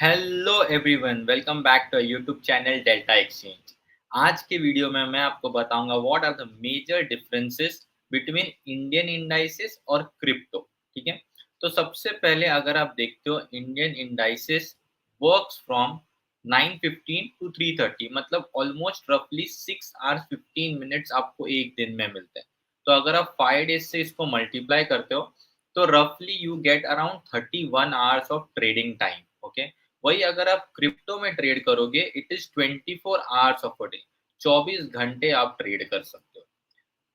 Hello everyone, welcome back to YouTube channel Delta Exchange. आज के video में मैं आपको बताऊंगा what are the major differences between Indian indices और क्रिप्टो। ठीक है, तो सबसे पहले अगर आप देखते हो Indian indices works from 9:15 to 3:30, मतलब ऑलमोस्ट रफली 6 आवर्स 15 मिनट्स आपको एक दिन में मिलते हैं। तो अगर आप 5 डेज से इसको मल्टीप्लाई करते हो तो रफली you get around 31 hours of trading time. Okay, वही अगर आप क्रिप्टो में ट्रेड करोगे it is 24 hours of a day, 24 घंटे आप ट्रेड कर सकते हो।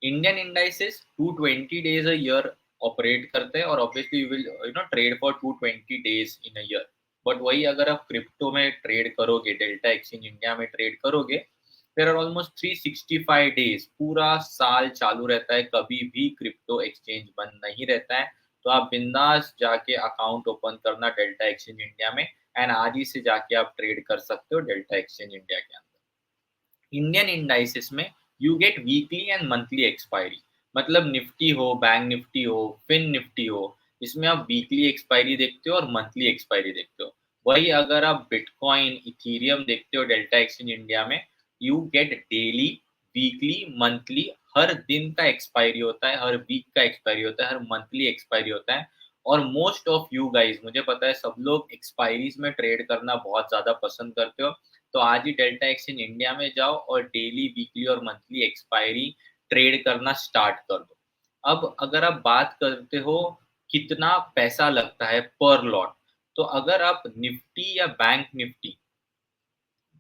Indian indices 220 days a year operate करते हैं और obviously you will trade for 220 days in a year. But वही अगर आप क्रिप्टो में ट्रेड करोगे, डेल्टा एक्सचेंज इंडिया में ट्रेड करोगे, देयर आर ऑलमोस्ट 365 डेज, पूरा साल चालू रहता है, कभी भी क्रिप्टो एक्सचेंज बंद नहीं रहता है। तो आप बिंदास जाके अकाउंट ओपन करना डेल्टा एक्सचेंज इंडिया में एंड आज ही से जाके आप ट्रेड कर सकते हो डेल्टा एक्सचेंज इंडिया के अंदर। इंडियन इंडाइसेस में you get weekly and monthly expiry, मतलब निफ्टी हो, बैंक निफ्टी हो, फिन निफ्टी हो, इसमें आप वीकली एक्सपायरी देखते हो और मंथली एक्सपायरी देखते हो। वही अगर आप बिटकॉइन, इथीरियम देखते हो डेल्टा एक्सचेंज इंडिया में, you get daily, weekly, monthly, हर दिन का एक्सपायरी होता है, हर वीक का एक्सपायरी होता है, हर मंथली एक्सपायरी होता है। और मोस्ट ऑफ यू गाइज, मुझे पता है सब लोग एक्सपायरीज में ट्रेड करना बहुत ज्यादा पसंद करते हो। तो आज ही डेल्टा एक्सचेंज इंडिया में जाओ और डेली, वीकली और मंथली एक्सपायरी ट्रेड करना स्टार्ट कर दो। अब अगर आप बात करते हो कितना पैसा लगता है पर लॉट, तो अगर आप निफ्टी या बैंक निफ्टी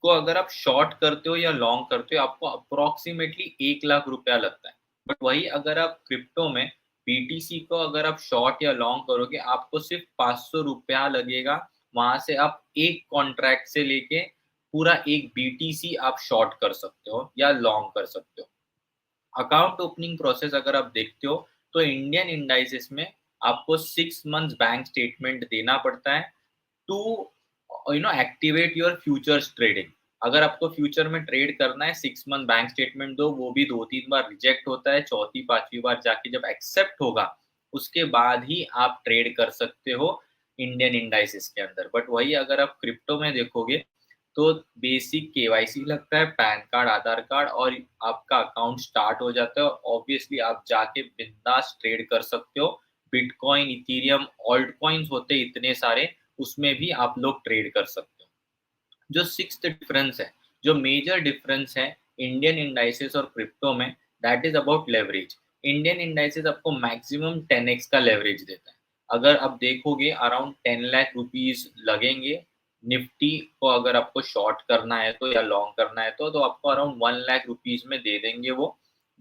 को अगर आप शॉर्ट करते हो या लॉन्ग करते हो, आपको अप्रोक्सीमेटली 1 लाख रुपया लगता है। बट वही अगर आप क्रिप्टो में बीटीसी को अगर आप शॉर्ट या लॉन्ग करोगे, आपको सिर्फ 500 रुपया लगेगा। वहां से आप एक कॉन्ट्रैक्ट से लेके पूरा एक बीटीसी आप शॉर्ट कर सकते हो या लॉन्ग कर सकते हो। अकाउंट ओपनिंग प्रोसेस अगर आप देखते हो तो इंडियन इंडाइसेस में आपको 6 मंथ्स बैंक स्टेटमेंट देना पड़ता है to activate your futures trading. अगर आपको फ्यूचर में ट्रेड करना है, 6 मंथ बैंक स्टेटमेंट दो, वो भी 2-3 बार रिजेक्ट होता है, चौथी पांचवी बार जाके जब एक्सेप्ट होगा उसके बाद ही आप ट्रेड कर सकते हो इंडियन इंडाइसेस के अंदर। बट वही अगर आप क्रिप्टो में देखोगे तो बेसिक केवाईसी लगता है, पैन कार्ड, आधार कार्ड, और आपका अकाउंट स्टार्ट हो जाता है। ऑब्वियसली आप जाके बिंदास ट्रेड कर सकते हो। बिटकॉइन, इथेरियम, ऑल्ट कॉइन्स होते हैं इतने सारे, उसमें भी आप लोग ट्रेड कर सकते हो। जो सिक्स्थ डिफरेंस है, जो मेजर डिफरेंस है इंडियन इंडाइसेस और क्रिप्टो में, that is about leverage. Indian indices आपको मैक्सिमम 10x का लेवरेज देता है। अगर आप देखोगे अराउंड 10 लाख रुपीज लगेंगे निफ्टी को, अगर आपको शॉर्ट करना है तो या लॉन्ग करना है तो आपको अराउंड 1 लाख रुपीज में दे देंगे वो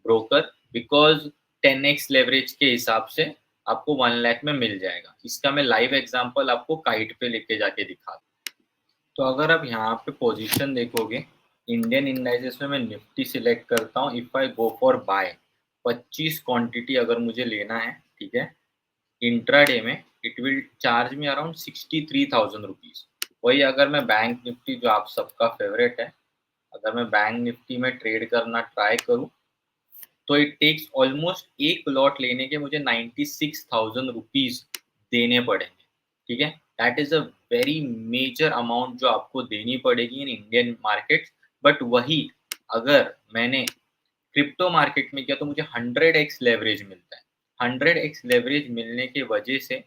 ब्रोकर, बिकॉज 10x लेवरेज के हिसाब से आपको 1 लाख में मिल जाएगा। इसका मैं लाइव एग्जांपल आपको काइट पे लेके जाके दिखा। तो अगर आप यहाँ पे पोजीशन देखोगे इंडियन इंडाइसेस में, मैं निफ्टी सिलेक्ट करता हूँ। If I go for buy 25 quantity अगर मुझे लेना है, ठीक है, इंट्राडे में, it will charge me around 63,000 rupees. वही अगर मैं बैंक निफ्टी, जो आप सबका फेवरेट है, अगर मैं बैंक निफ्टी में ट्रेड करना ट्राई करूँ तो इट टेक्स ऑलमोस्ट एक लॉट लेने के मुझे 96,000 रुपीज देने पड़ेंगे। ठीक है, that is a very major amount जो आपको देनी पड़ेगी इन इंडियन मार्केट। बट वही अगर मैंने क्रिप्टो मार्केट में किया तो मुझे 100x लेवरेज मिलता है। 100x लेवरेज मिलने के वजह से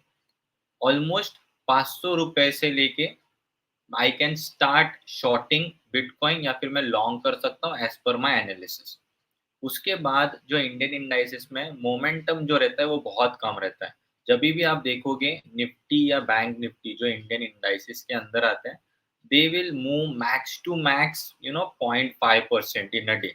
ऑलमोस्ट 500 रुपए से लेके I can start shorting bitcoin, या फिर मैं लॉन्ग कर सकता हूँ एज पर माई एनालिसिस। उसके बाद जो इंडियन इंडाइसेस में मोमेंटम जो रहता है वो बहुत कम रहता है। जब भी आप देखोगे निफ्टी या बैंक निफ्टी जो इंडियन इंडाइसेस के अंदर आते हैं, they will move max to max 0.5% in a day.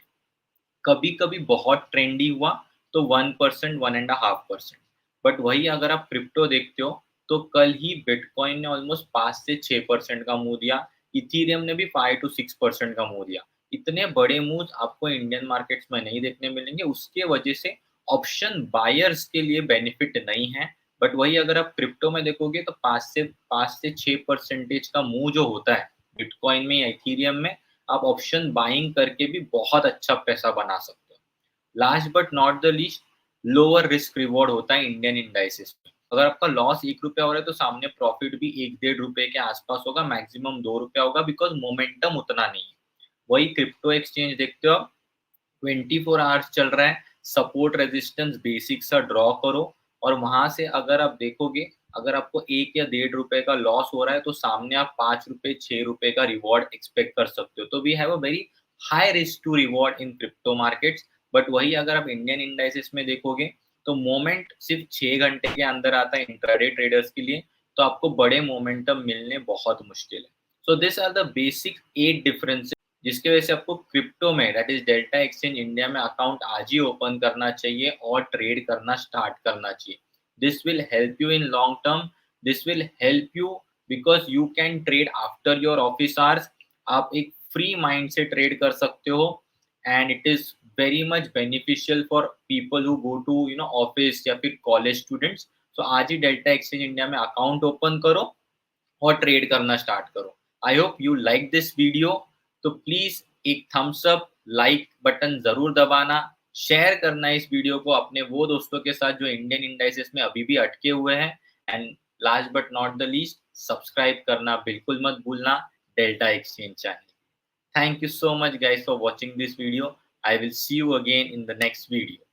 कभी कभी बहुत ट्रेंडी हुआ तो 1%, 1.5%। बट वही अगर आप क्रिप्टो देखते हो तो कल ही बिटकॉइन ने ऑलमोस्ट 5 से 6% का मुंह दिया, इथीरियम ने भी 5 to 6% का मुंह दिया। इतने बड़े मूव आपको इंडियन मार्केट्स में नहीं देखने मिलेंगे, उसके वजह से ऑप्शन बायर्स के लिए बेनिफिट नहीं है। बट वही अगर आप क्रिप्टो में देखोगे तो 5 से 6% का मूव जो होता है बिटकॉइन में या इथीरियम में, आप ऑप्शन बाइंग करके भी बहुत अच्छा पैसा बना सकते हो। Last but not the least, lower risk reward होता है इंडियन इंडाइसेस में। अगर आपका लॉस ₹1 हो रहा है तो सामने प्रॉफिट भी 1 डेढ़ रुपए के आसपास होगा, मैक्सिमम ₹2 होगा, बिकॉज़ मोमेंटम उतना नहीं है। वही क्रिप्टो एक्सचेंज देखते हो आप, 24 आवर्स चल रहा है, सपोर्ट रेजिस्टेंस बेसिक सा ड्रॉ करो और वहाँ से अगर आप देखोगे, अगर आपको 1 या डेढ़ रुपए का लॉस हो रहा है, तो सामने आप ₹5 ₹6 का रिवॉर्ड एक्सपेक्ट कर सकते हो। तो we have a very high risk to reward in crypto markets. But वही अगर आप इंडियन इंडाइसेस में देखोगे, तो मोमेंट सिर्फ 6 घंटे के अंदर आता है इंट्राडे ट्रेडर्स के लिए, तो आपको बड़े मोमेंटम मिलने बहुत मुश्किल है। So this are the basic 8 differences जिसकी वजह से आपको क्रिप्टो में that is Delta Exchange India में अकाउंट आज ही ओपन करना चाहिए और ट्रेड करना स्टार्ट करना चाहिए। This will help you in long term, this will help you because you can trade after your office hours. आप एक फ्री माइंड से ट्रेड कर सकते हो and it is very much beneficial for people who go to office या फिर college students. So आज ही डेल्टा एक्सचेंज इंडिया में अकाउंट ओपन करो और ट्रेड करना स्टार्ट करो। I hope you like this video. तो प्लीज एक थम्स अप, लाइक बटन जरूर दबाना, शेयर करना इस वीडियो को अपने वो दोस्तों के साथ जो इंडियन इंडाइसेस में अभी भी अटके हुए हैं। And last but not the least, subscribe करना बिल्कुल मत भूलना delta exchange channel. Thank you so much guys for watching this video. I will see you again in the next video.